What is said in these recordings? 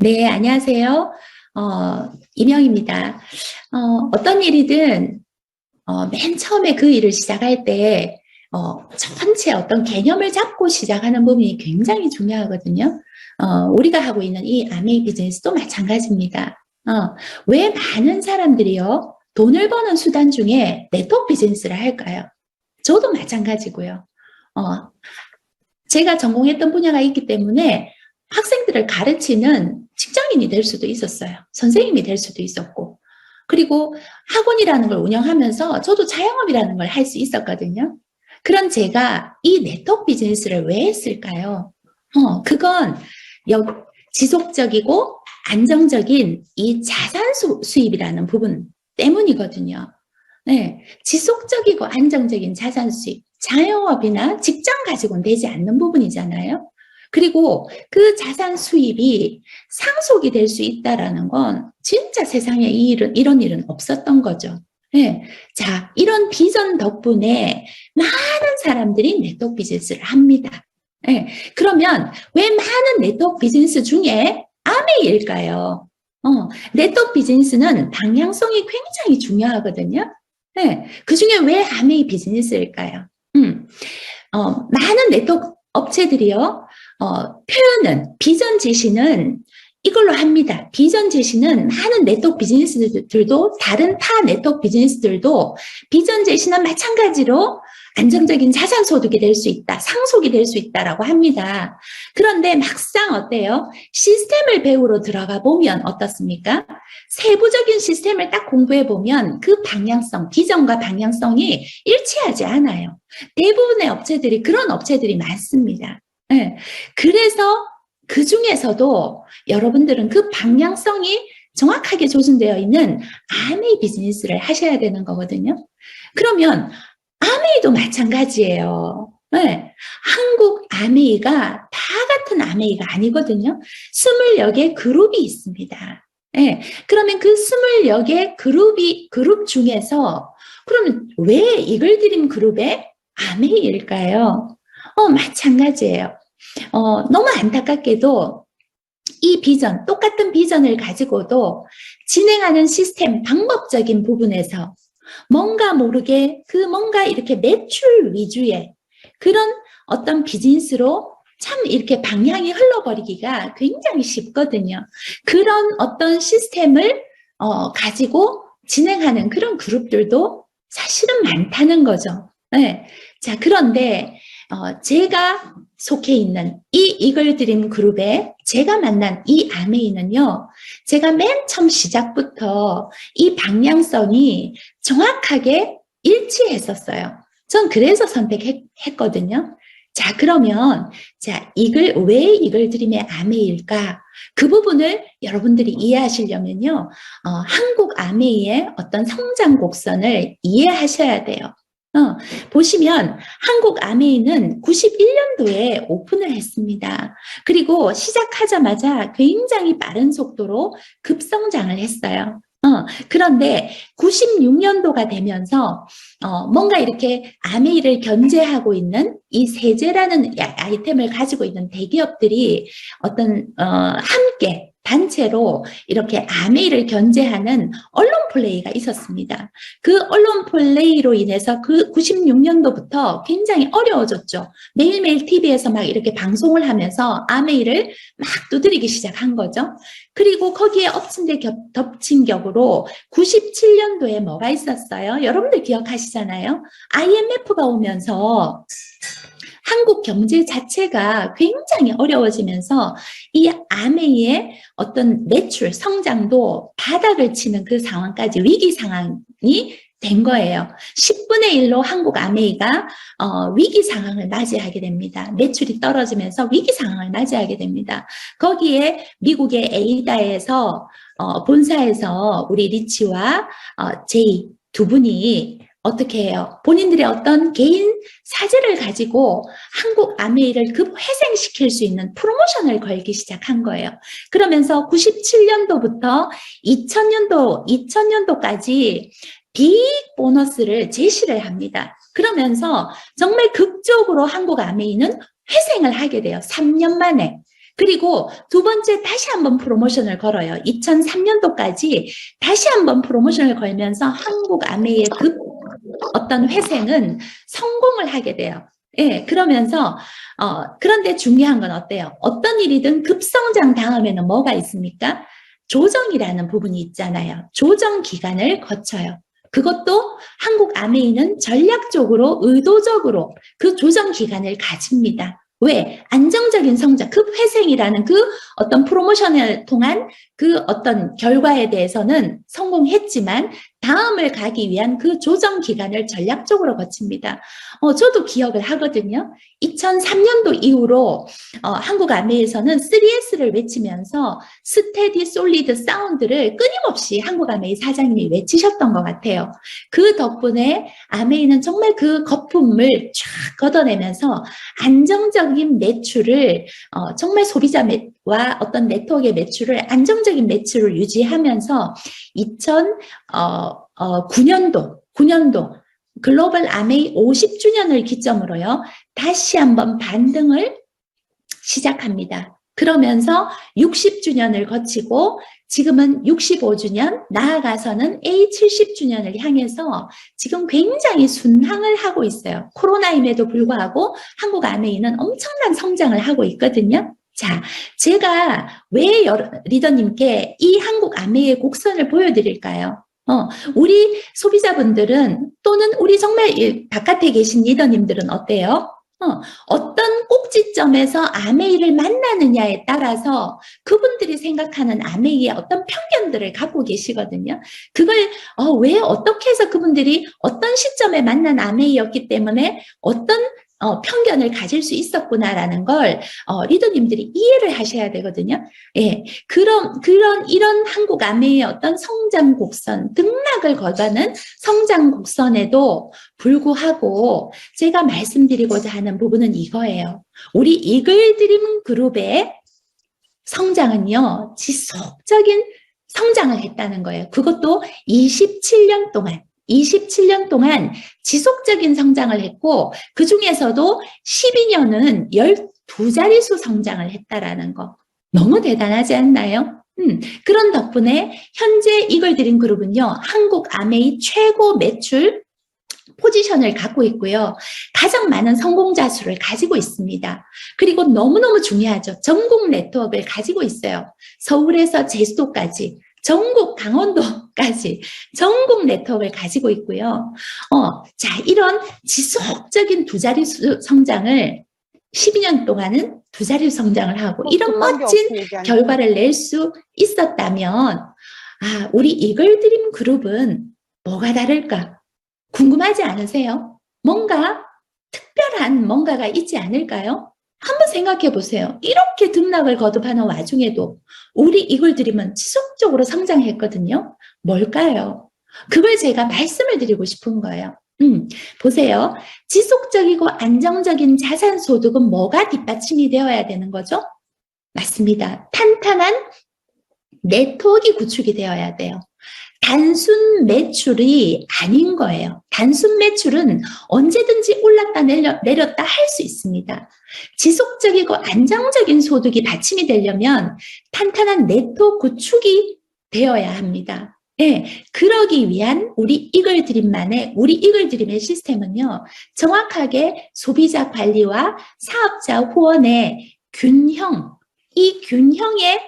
네, 안녕하세요. 이명입니다. 어떤 일이든, 맨 처음에 그 일을 시작할 때, 전체 어떤 개념을 잡고 시작하는 부분이 굉장히 중요하거든요. 우리가 하고 있는 이 아메이 비즈니스도 마찬가지입니다. 왜 많은 사람들이요, 돈을 버는 수단 중에 네트워크 비즈니스를 할까요? 저도 마찬가지고요. 어, 제가 전공했던 분야가 있기 때문에 학생들을 가르치는 직장인이 될 수도 있었어요. 선생님이 될 수도 있었고. 그리고 학원이라는 걸 운영하면서 저도 자영업이라는 걸 할 수 있었거든요. 그런 제가 이 네트워크 비즈니스를 왜 했을까요? 그건 지속적이고 안정적인 이 자산 수입이라는 부분 때문이거든요. 네, 지속적이고 안정적인 자산 수입, 자영업이나 직장 가지고는 되지 않는 부분이잖아요. 그리고 그 자산 수입이 상속이 될 수 있다라는 건 진짜 세상에 이런 일은 없었던 거죠. 네. 자, 이런 비전 덕분에 많은 사람들이 네트워크 비즈니스를 합니다. 네. 그러면 왜 많은 네트워크 비즈니스 중에 아메일까요? 네트워크 비즈니스는 방향성이 굉장히 중요하거든요. 네. 그 중에 왜 아메이 비즈니스일까요? 많은 네트워크 업체들이요, 비전 제시는 이걸로 합니다. 비전 제시는 많은 네트워크 비즈니스들도, 다른 타 네트워크 비즈니스들도 비전 제시는 마찬가지로 안정적인 자산 소득이 될 수 있다, 상속이 될 수 있다라고 합니다. 그런데 막상 어때요? 시스템을 배우러 들어가 보면 어떻습니까? 세부적인 시스템을 딱 공부해 보면 그 방향성, 비전과 방향성이 일치하지 않아요. 대부분의 업체들이 그런 업체들이 많습니다. 네. 그래서 그 중에서도 여러분들은 그 방향성이 정확하게 조준되어 있는 아메이 비즈니스를 하셔야 되는 거거든요. 그러면 아메이도 마찬가지예요. 네. 한국 아메이가 다 같은 아메이가 아니거든요. 20여 개 그룹이 있습니다. 네. 그러면 그 20여 개 그룹 중에서 그러면 왜 이글드림 그룹의 아메이일까요? 마찬가지예요. 너무 안타깝게도 이 비전, 똑같은 비전을 가지고도 진행하는 시스템, 방법적인 부분에서 뭔가 모르게 뭔가 이렇게 매출 위주의 그런 어떤 비즈니스로 참 이렇게 방향이 흘러버리기가 굉장히 쉽거든요. 그런 어떤 시스템을 가지고 진행하는 그런 그룹들도 사실은 많다는 거죠. 네. 자, 그런데 제가 속해 있는 이 이글드림 그룹에 제가 만난 이 아메이는요, 제가 맨 처음 시작부터 이 방향성이 정확하게 일치했었어요. 전 그래서 선택했거든요. 자, 그러면, 자, 왜 이글드림의 아메이일까? 그 부분을 여러분들이 이해하시려면요, 한국 아메이의 어떤 성장 곡선을 이해하셔야 돼요. 보시면 한국 아메이는 91년도에 오픈을 했습니다. 그리고 시작하자마자 굉장히 빠른 속도로 급성장을 했어요. 그런데 96년도가 되면서 뭔가 이렇게 아메이를 견제하고 있는 이 세제라는 아이템을 가지고 있는 대기업들이 어떤 함께 단체로 이렇게 아메이를 견제하는 언론 플레이가 있었습니다. 그 언론 플레이로 인해서 그 96년도부터 굉장히 어려워졌죠. 매일매일 TV에서 막 이렇게 방송을 하면서 아메이를 막 두드리기 시작한 거죠. 그리고 거기에 덮친 격으로 97년도에 뭐가 있었어요? 여러분들 기억하시잖아요. IMF가 오면서 한국 경제 자체가 굉장히 어려워지면서 이 아메이의 어떤 매출, 성장도 바닥을 치는 그 상황까지 위기 상황이 된 거예요. 10분의 1로 한국 아메이가 위기 상황을 맞이하게 됩니다. 매출이 떨어지면서 위기 상황을 맞이하게 됩니다. 거기에 미국의 에이다에서 본사에서 우리 리치와 제이 두 분이 어떻게 해요? 본인들의 어떤 개인 사재를 가지고 한국 아메이를 급회생시킬 수 있는 프로모션을 걸기 시작한 거예요. 그러면서 97년도부터 2000년도까지 빅 보너스를 제시를 합니다. 그러면서 정말 극적으로 한국 아메이는 회생을 하게 돼요. 3년 만에. 그리고 두 번째 다시 한번 프로모션을 걸어요. 2003년도까지 다시 한번 프로모션을 걸면서 한국 아메이의 급 어떤 회생은 성공을 하게 돼요. 예, 그러면서 그런데 중요한 건 어때요? 어떤 일이든 급성장 다음에는 뭐가 있습니까? 조정이라는 부분이 있잖아요. 조정 기간을 거쳐요. 그것도 한국 아메이는 전략적으로 의도적으로 그 조정 기간을 가집니다. 왜? 안정적인 성장, 급회생이라는 그 어떤 프로모션을 통한 그 어떤 결과에 대해서는 성공했지만 다음을 가기 위한 그 조정 기간을 전략적으로 거칩니다. 저도 기억을 하거든요. 2003년도 이후로 한국 아메이에서는 3S를 외치면서 스테디 솔리드 사운드를 끊임없이 한국 아메이 사장님이 외치셨던 것 같아요. 그 덕분에 아메이는 정말 그 거품을 쫙 걷어내면서 안정적인 매출을 정말 소비자와 어떤 네트워크의 매출을 안정적인 매출을 유지하면서 2009년도 글로벌 아메이 50주년을 기점으로요. 다시 한번 반등을 시작합니다. 그러면서 60주년을 거치고 지금은 65주년, 나아가서는 A70주년을 향해서 지금 굉장히 순항을 하고 있어요. 코로나임에도 불구하고 한국 아메이는 엄청난 성장을 하고 있거든요. 자, 제가 왜 리더님께 이 한국 아메이의 곡선을 보여드릴까요? 우리 소비자분들은 또는 우리 정말 바깥에 계신 리더님들은 어때요? 어떤 꼭지점에서 아메이를 만나느냐에 따라서 그분들이 생각하는 아메이의 어떤 편견들을 갖고 계시거든요. 그걸 왜 어떻게 해서 그분들이 어떤 시점에 만난 아메이였기 때문에 어떤 편견을 가질 수 있었구나라는 걸 리더님들이 이해를 하셔야 되거든요. 예, 이런 한국 아메이의 어떤 성장 곡선, 등락을 거가는 성장 곡선에도 불구하고 제가 말씀드리고자 하는 부분은 이거예요. 우리 이글드림 그룹의 성장은요, 지속적인 성장을 했다는 거예요. 그것도 27년 동안 지속적인 성장을 했고 그 중에서도 12년은 12자릿수 성장을 했다라는 거. 너무 대단하지 않나요? 그런 덕분에 현재 이글드림 그룹은요. 한국 아메이 최고 매출 포지션을 갖고 있고요. 가장 많은 성공자 수를 가지고 있습니다. 그리고 너무너무 중요하죠. 전국 네트워크를 가지고 있어요. 서울에서 제주도까지. 전국 강원도까지 전국 네트워크를 가지고 있고요. 자, 이런 지속적인 두 자릿수 성장을 12년 동안은 두 자릿수 성장을 하고 이런 멋진 결과를 낼 수 있었다면 우리 이글드림 그룹은 뭐가 다를까? 궁금하지 않으세요? 뭔가 특별한 뭔가가 있지 않을까요? 한번 생각해 보세요. 이렇게 등락을 거듭하는 와중에도 우리 이글드림은 지속적으로 성장했거든요. 뭘까요? 그걸 제가 말씀을 드리고 싶은 거예요. 보세요. 지속적이고 안정적인 자산 소득은 뭐가 뒷받침이 되어야 되는 거죠? 맞습니다. 탄탄한 네트워크 구축이 되어야 돼요. 단순 매출이 아닌 거예요. 단순 매출은 언제든지 올랐다 내렸다 할 수 있습니다. 지속적이고 안정적인 소득이 받침이 되려면 탄탄한 네트워크 구축이 되어야 합니다. 네, 그러기 위한 우리 이글드림의 시스템은요, 정확하게 소비자 관리와 사업자 후원의 균형, 이 균형에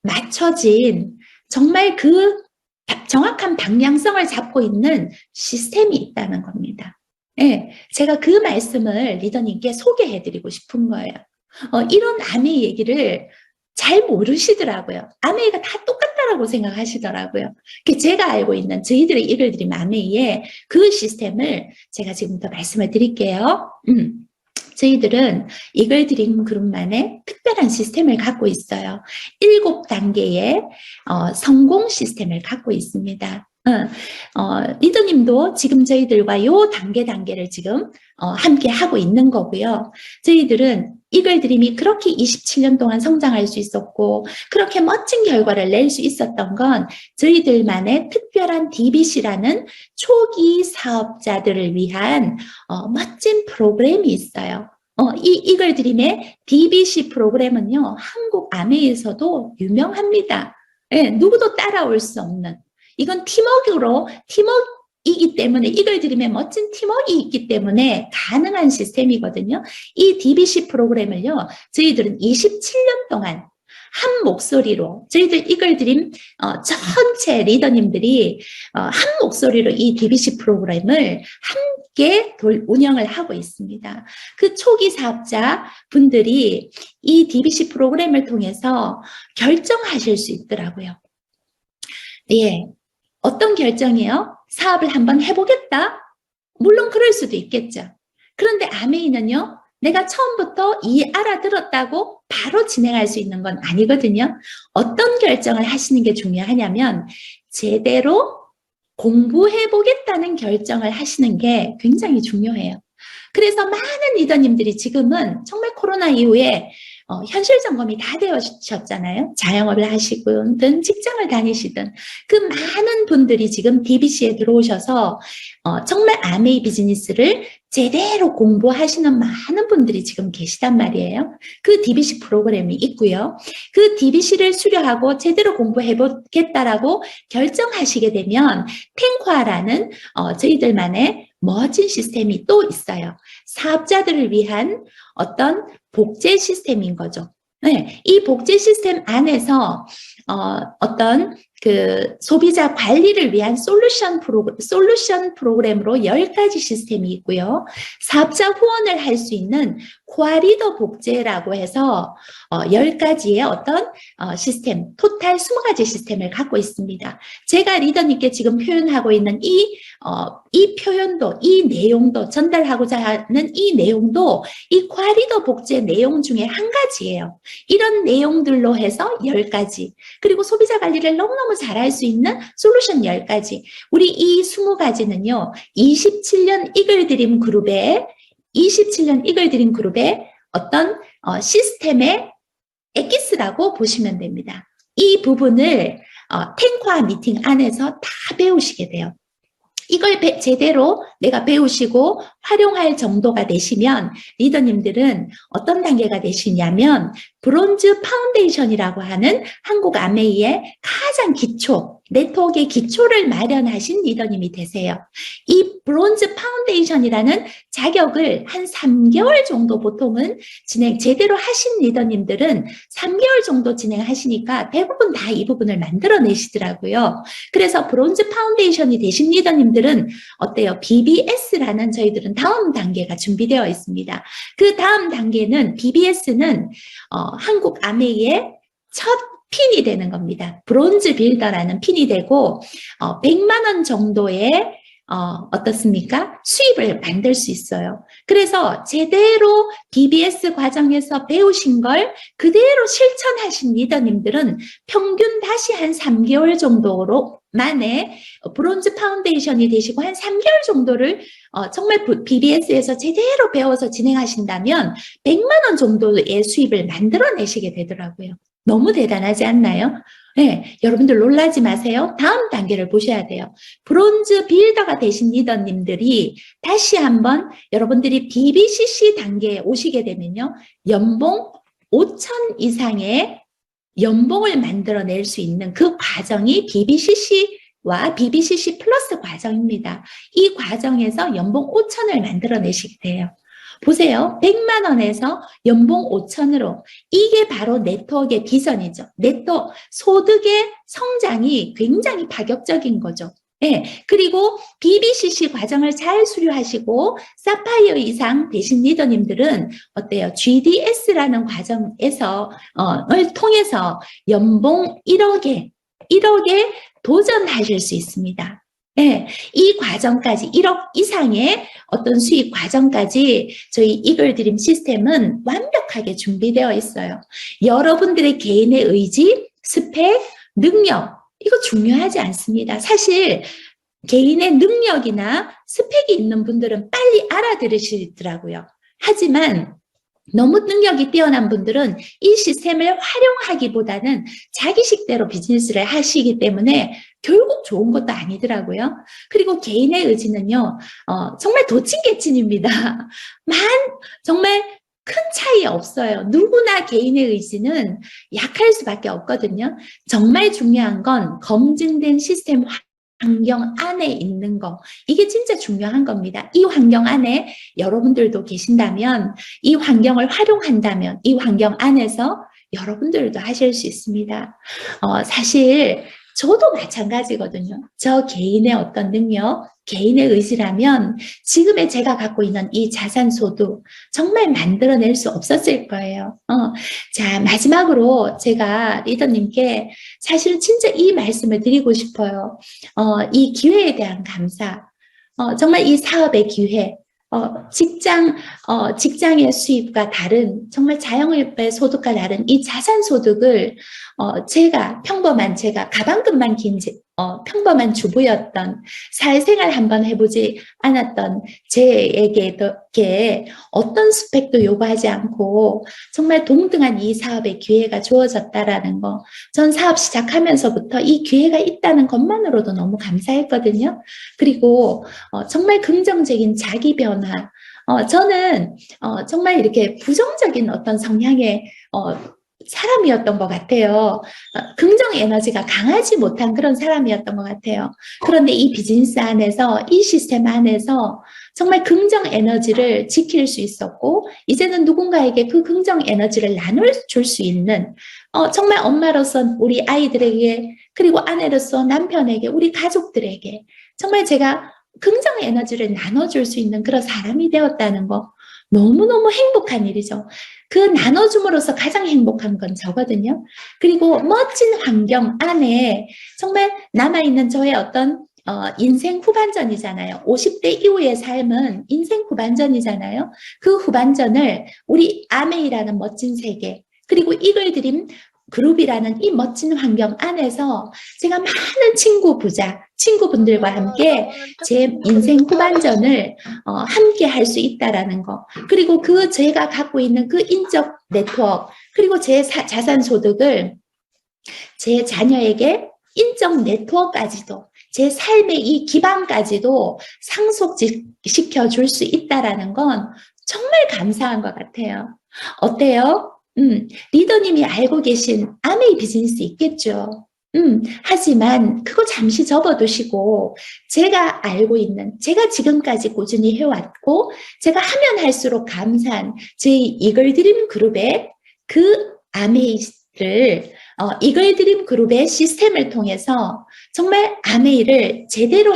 맞춰진 정말 그 정확한 방향성을 잡고 있는 시스템이 있다는 겁니다. 네, 제가 그 말씀을 리더님께 소개해드리고 싶은 거예요. 이런 아메이 얘기를 잘 모르시더라고요. 아메이가 다 똑같다라고 생각하시더라고요. 제가 알고 있는 저희들의 이글드림 아메이의 그 시스템을 제가 지금부터 말씀을 드릴게요. 저희들은 이글드림 그룹만의 특별한 시스템을 갖고 있어요. 7단계의 성공 시스템을 갖고 있습니다. 리더님도 지금 저희들과 요 단계를 지금 함께 하고 있는 거고요. 저희들은 이글드림이 그렇게 27년 동안 성장할 수 있었고 그렇게 멋진 결과를 낼 수 있었던 건 저희들만의 특별한 DBC라는 초기 사업자들을 위한 멋진 프로그램이 있어요. 이걸 드림의 DBC 프로그램은요, 한국 아메에서도 유명합니다. 예, 누구도 따라올 수 없는. 이건 팀워크이기 때문에, 이걸 드림의 멋진 팀워크가 있기 때문에 가능한 시스템이거든요. 이 DBC 프로그램을요, 저희들은 27년 동안 한 목소리로, 저희들 이걸 드림 전체 리더님들이 한 목소리로 이 DBC 프로그램을 함께 운영을 하고 있습니다. 그 초기 사업자 분들이 이 DBC 프로그램을 통해서 결정하실 수 있더라고요. 예, 어떤 결정이요? 사업을 한번 해보겠다? 물론 그럴 수도 있겠죠. 그런데 아메이는요, 내가 처음부터 알아들었다고 바로 진행할 수 있는 건 아니거든요. 어떤 결정을 하시는 게 중요하냐면 제대로 공부해보겠다는 결정을 하시는 게 굉장히 중요해요. 그래서 많은 리더님들이 지금은 정말 코로나 이후에 현실 점검이 다 되셨잖아요. 자영업을 하시든 직장을 다니시든 그 많은 분들이 지금 DBC에 들어오셔서 정말 아메이 비즈니스를 제대로 공부하시는 많은 분들이 지금 계시단 말이에요. 그 DBC 프로그램이 있고요. 그 DBC를 수료하고 제대로 공부해보겠다라고 결정하시게 되면 탱화라는 저희들만의 멋진 시스템이 또 있어요. 사업자들을 위한 어떤 복제 시스템인 거죠. 네, 이 복제 시스템 안에서 어떤 그 소비자 관리를 위한 솔루션 프로그램으로 10가지 시스템이 있고요. 사업자 후원을 할 수 있는 코아 리더 복제라고 해서 10가지의 어떤 시스템, 토탈 20가지 시스템을 갖고 있습니다. 제가 리더님께 지금 표현하고 있는 이 표현도, 이 내용도, 전달하고자 하는 이 내용도 이 코아 리더 복제 내용 중에 한 가지예요. 이런 내용들로 해서 10가지. 그리고 소비자 관리를 너무너무 잘할 수 있는 솔루션 10가지. 우리 이 20가지는요, 27년 이글드림 그룹의 어떤 시스템의 엑기스라고 보시면 됩니다. 이 부분을 탱화 미팅 안에서 다 배우시게 돼요. 이걸 제대로 내가 배우시고 활용할 정도가 되시면 리더님들은 어떤 단계가 되시냐면 브론즈 파운데이션이라고 하는 한국 아메이의 가장 기초, 네트워크의 기초를 마련하신 리더님이 되세요. 이 브론즈 파운데이션이라는 자격을 한 3개월 정도 보통은 제대로 하신 리더님들은 3개월 정도 진행하시니까 대부분 다 이 부분을 만들어내시더라고요. 그래서 브론즈 파운데이션이 되신 리더님들은 어때요? BBS라는 저희들은 다음 단계가 준비되어 있습니다. 그 다음 단계는 BBS는 한국 아메이의 첫 핀이 되는 겁니다. 브론즈 빌더라는 핀이 되고 100만 원 정도의 어떻습니까? 수입을 만들 수 있어요. 그래서 제대로 BBS 과정에서 배우신 걸 그대로 실천하신 리더님들은 평균 다시 한 3개월 정도로 만에 브론즈 파운데이션이 되시고 한 3개월 정도를 정말 BBS에서 제대로 배워서 진행하신다면 100만 원 정도의 수입을 만들어내시게 되더라고요. 너무 대단하지 않나요? 네, 여러분들 놀라지 마세요. 다음 단계를 보셔야 돼요. 브론즈 빌더가 되신 리더님들이 다시 한번 여러분들이 BBCC 단계에 오시게 되면요. 연봉 5천 이상의 연봉을 만들어낼 수 있는 그 과정이 BBCC와 BBCC 플러스 과정입니다. 이 과정에서 연봉 5천을 만들어내시게 돼요. 보세요. 100만 원에서 연봉 5천으로. 이게 바로 네트워크의 비전이죠. 네트워크, 소득의 성장이 굉장히 파격적인 거죠. 네. 그리고 BBCC 과정을 잘 수료하시고 사파이어 이상 되신 리더님들은 어때요? GDS라는 과정에서 을 통해서 연봉 1억에 도전하실 수 있습니다. 네, 이 과정까지 1억 이상의 어떤 수익 과정까지 저희 이글드림 시스템은 완벽하게 준비되어 있어요. 여러분들의 개인의 의지, 스펙, 능력 이거 중요하지 않습니다. 사실 개인의 능력이나 스펙이 있는 분들은 빨리 알아들으시더라고요. 하지만 너무 능력이 뛰어난 분들은 이 시스템을 활용하기보다는 자기 식대로 비즈니스를 하시기 때문에 결국 좋은 것도 아니더라고요. 그리고 개인의 의지는요, 정말 도찐개찐입니다. 정말 큰 차이 없어요. 누구나 개인의 의지는 약할 수밖에 없거든요. 정말 중요한 건 검증된 시스템 환경 안에 있는 거. 이게 진짜 중요한 겁니다. 이 환경 안에 여러분들도 계신다면, 이 환경을 활용한다면, 이 환경 안에서 여러분들도 하실 수 있습니다. 사실 저도 마찬가지거든요. 저 개인의 어떤 능력, 개인의 의지라면 지금의 제가 갖고 있는 이 자산소득 정말 만들어낼 수 없었을 거예요. 자, 마지막으로 제가 리더님께 사실은 진짜 이 말씀을 드리고 싶어요. 이 기회에 대한 감사. 정말 이 사업의 기회, 직장의 수입과 다른, 정말 자영업의 소득과 다른 이 자산 소득을, 제가 가방끈만 긴, 평범한 주부였던, 사회생활 한번 해보지 않았던 제에게 어떤 스펙도 요구하지 않고 정말 동등한 이 사업의 기회가 주어졌다라는 거, 전 사업 시작하면서부터 이 기회가 있다는 것만으로도 너무 감사했거든요. 그리고 정말 긍정적인 자기 변화. 저는 정말 이렇게 부정적인 어떤 성향의 사람이었던 것 같아요. 긍정 에너지가 강하지 못한 그런 사람이었던 것 같아요. 그런데 이 비즈니스 안에서, 이 시스템 안에서 정말 긍정 에너지를 지킬 수 있었고, 이제는 누군가에게 그 긍정 에너지를 나눠줄 수 있는, 정말 엄마로서 우리 아이들에게, 그리고 아내로서 남편에게, 우리 가족들에게 정말 제가 긍정 에너지를 나눠줄 수 있는 그런 사람이 되었다는 거, 너무너무 행복한 일이죠. 그 나눠줌으로써 가장 행복한 건 저거든요. 그리고 멋진 환경 안에 정말 남아있는 저의 어떤 인생 후반전이잖아요. 50대 이후의 삶은 인생 후반전이잖아요. 그 후반전을 우리 아메이라는 멋진 세계, 그리고 이글드림 그룹이라는 이 멋진 환경 안에서 제가 많은 친구분들과 함께 제 인생 후반전을 함께 할 수 있다라는 거. 그리고 제가 갖고 있는 그 인적 네트워크, 그리고 제 자산 소득을 제 자녀에게 인적 네트워크까지도, 제 삶의 이 기반까지도 상속시켜 줄 수 있다라는 건 정말 감사한 것 같아요. 어때요? 리더님이 알고 계신 아메이 비즈니스 있겠죠. 하지만 그거 잠시 접어두시고 제가 알고 있는, 제가 지금까지 꾸준히 해왔고 제가 하면 할수록 감사한 제 이글드림 그룹의 그 아메이를 이글드림 그룹의 시스템을 통해서 정말 아메이를 제대로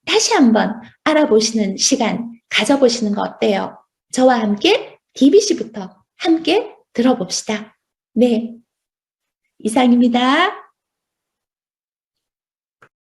다시 한번 알아보시는 시간 가져보시는 거 어때요? 저와 함께 DBC부터 함께 들어봅시다. 네, 이상입니다.